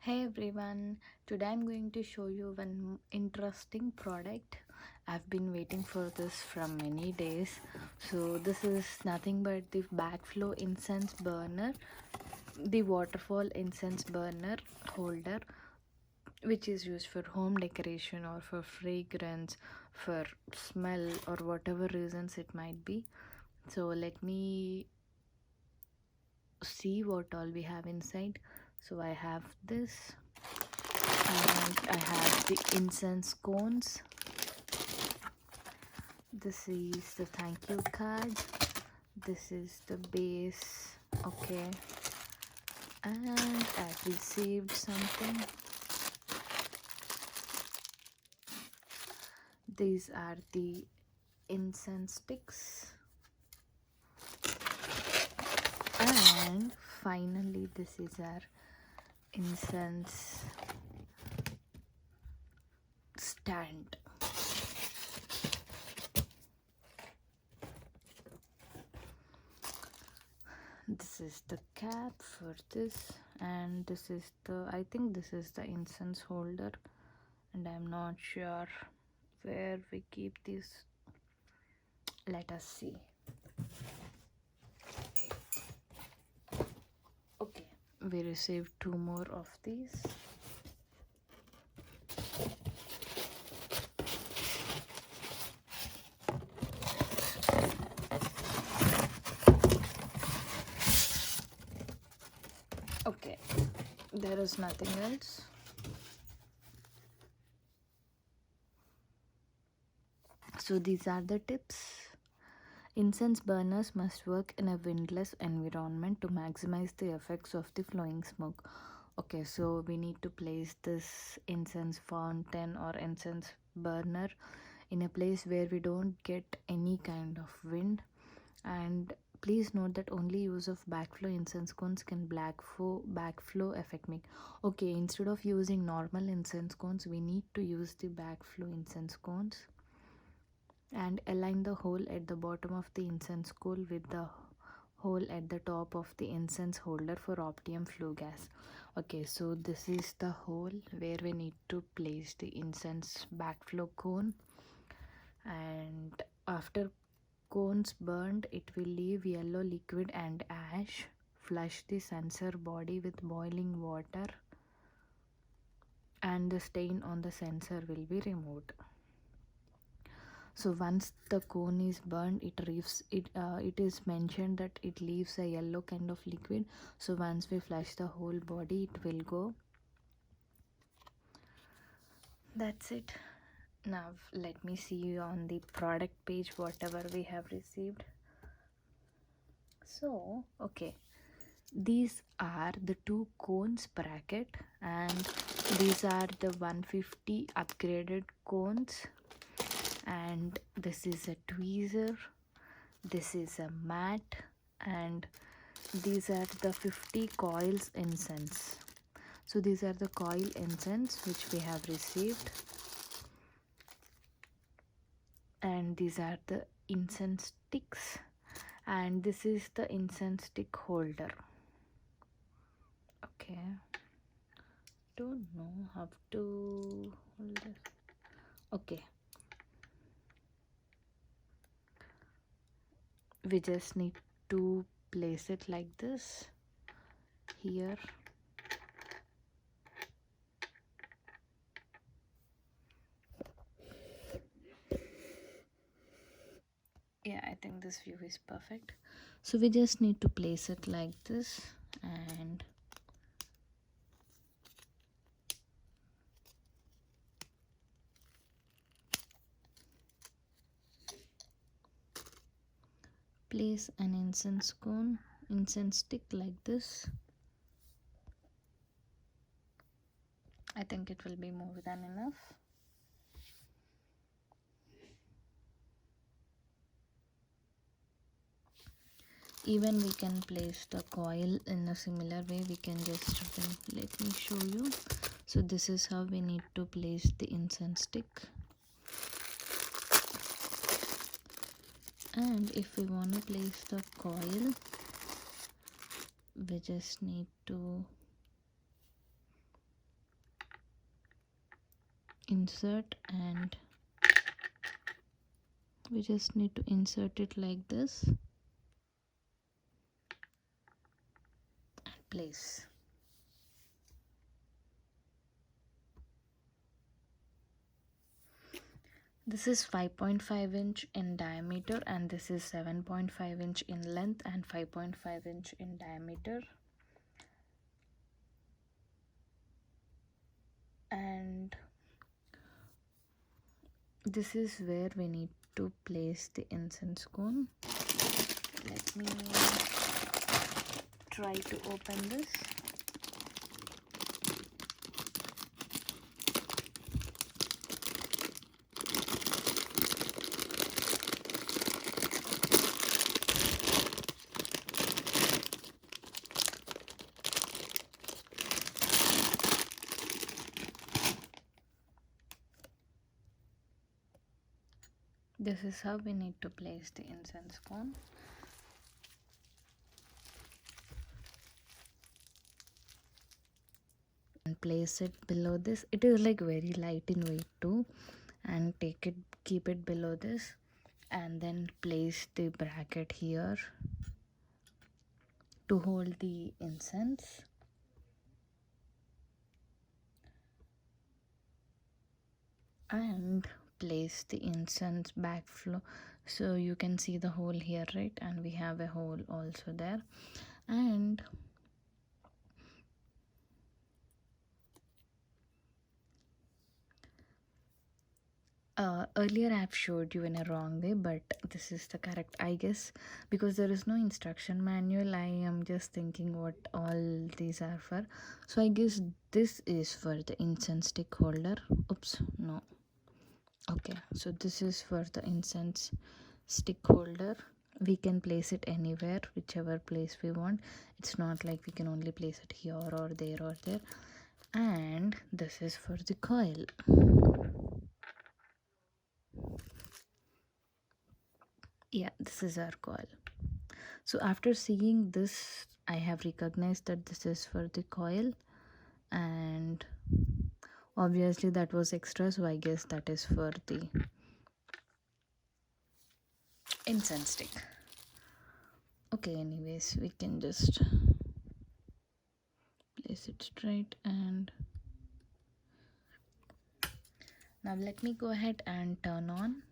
Hey everyone, today I'm going to show you one interesting product. I've been waiting for this from many days. So this is nothing but the Backflow Incense burner, the Waterfall Incense burner holder, which is used for home decoration or for fragrance, for smell or whatever reasons it might be. So let me see what all we have inside. So I have this, and I have the incense cones. This is the thank you card. This is the base. Okay, and I've received something. These are the incense sticks, and finally this is our incense stand. This is the cap for this, and this is the, I think this is the incense holder, and I'm not sure where we keep this. Let us see. Okay, we received two more of these. Okay, there is nothing else. So these are the tips. Incense burners must work in a windless environment to maximize the effects of the flowing smoke. Okay, so we need to place this incense fountain or incense burner in a place where we don't get any kind of wind. And please note that only use of backflow incense cones can backflow effect make. Okay, instead of using normal incense cones, we need to use the backflow incense cones. And align the hole at the bottom of the incense coil with the hole at the top of the incense holder for optimum flow gas. Okay, so this is the hole where we need to place the incense backflow cone, and after cones burned, it will leave yellow liquid and ash. Flush the censer body with boiling water, and the stain on the censer will be removed. So once the cone is burned, it is mentioned that it leaves a yellow kind of liquid. So once we flush the whole body, it will go. That's it. Now let me see you on the product page whatever we have received. So okay, these are the two cones bracket, and these are the 150 upgraded cones, and this is a tweezer, this is a mat, and these are the 50 coils incense. So these are the coil incense which we have received, and these are the incense sticks, and this is the incense stick holder. Okay, don't know how to hold this. Okay, we just need to place it like this here. Yeah, I think this view is perfect. So we just need to place it like this, and place an incense stick like this. I think it will be more than enough. Even we can place the coil in a similar way. We can just let me show you. So this is how we need to place the incense stick. And if we want to place the coil, we just need to insert, and we just need to insert it like this and place. This is 5.5 inch in diameter, and this is 7.5 inch in length and 5.5 inch in diameter. And this is where we need to place the incense cone. Let me try to open this. This is how we need to place the incense cone. And place it below this. It is like very light in weight too, and keep it below this, and then place the bracket here to hold the incense. And place the incense backflow, so you can see the hole here, right? And we have a hole also there. And earlier I have showed you in a wrong way, but this is the correct, I guess, because there is no instruction manual. I am just thinking what all these are for. So I guess this is for the incense stick holder. Oops, no. Okay, so this is for the incense stick holder. We can place it anywhere, whichever place we want. It's not like we can only place it here or there or there. And this is for the coil. Yeah, this is our coil. So after seeing this, I have recognized that this is for the coil, and obviously that was extra, so I guess that is for the incense stick. Okay, anyways, we can just place it straight. And now let me go ahead and turn on.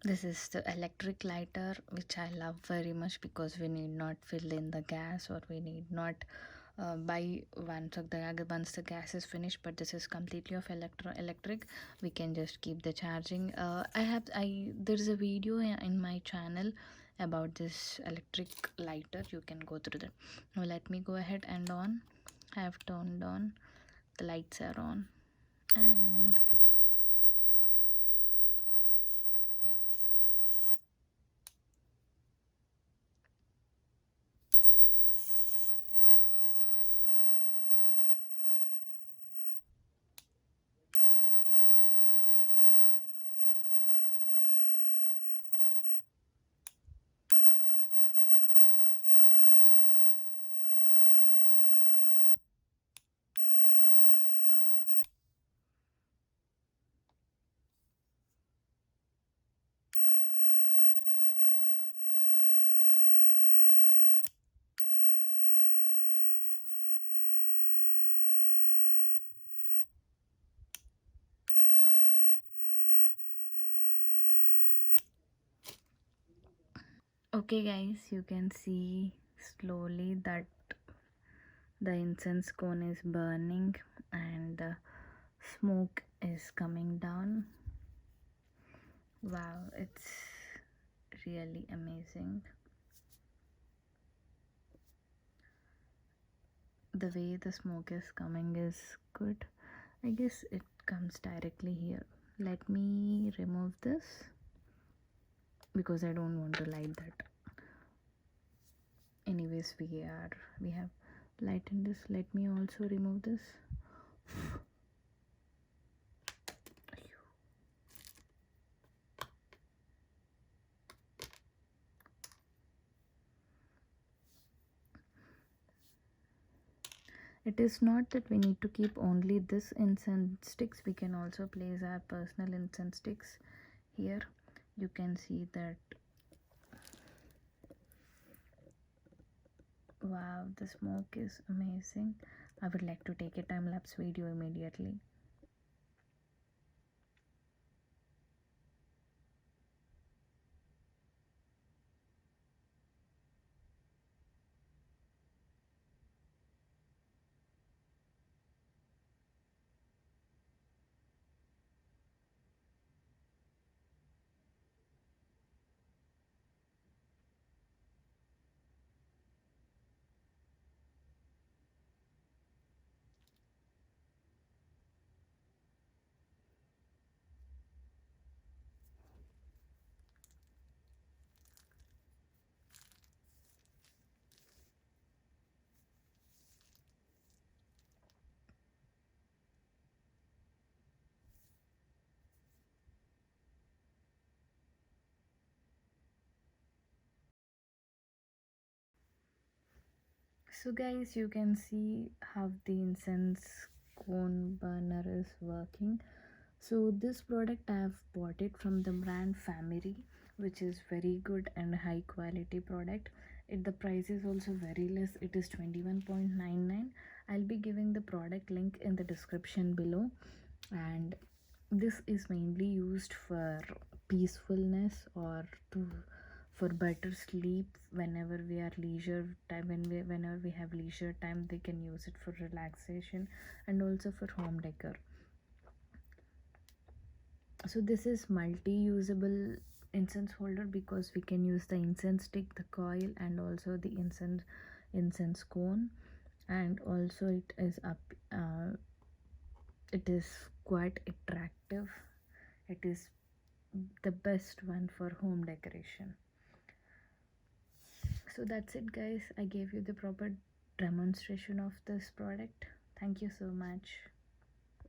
This is the electric lighter, which I love very much because we need not fill in the gas, or we need not buy once the gas is finished. But this is completely of electric. We can just keep the charging. There's a video in my channel about this electric lighter. You can go through that. Now let me go ahead and on. I have turned on. The lights are on, and okay guys, you can see slowly that the incense cone is burning and the smoke is coming down. Wow, it's really amazing. The way the smoke is coming is good. I guess it comes directly here. Let me remove this because I don't want to light that. Anyways, we have lightened this. Let me also remove this. It is not that we need to keep only this incense sticks, we can also place our personal incense sticks here. You can see that, wow, the smoke is amazing. I would like to take a time-lapse video immediately. So guys, you can see how the incense cone burner is working. So this product, I have bought it from the brand Famiry, which is very good and high quality product. The price is also very less. It is 21.99. I'll be giving the product link in the description below. And this is mainly used for peacefulness or to for better sleep. Whenever we are leisure time, whenever we have leisure time, they can use it for relaxation and also for home decor. So this is multi-usable incense holder because we can use the incense stick, the coil, and also the incense cone. And also it is quite attractive. It is the best one for home decoration. So that's it guys, I gave you the proper demonstration of this product. Thank you so much.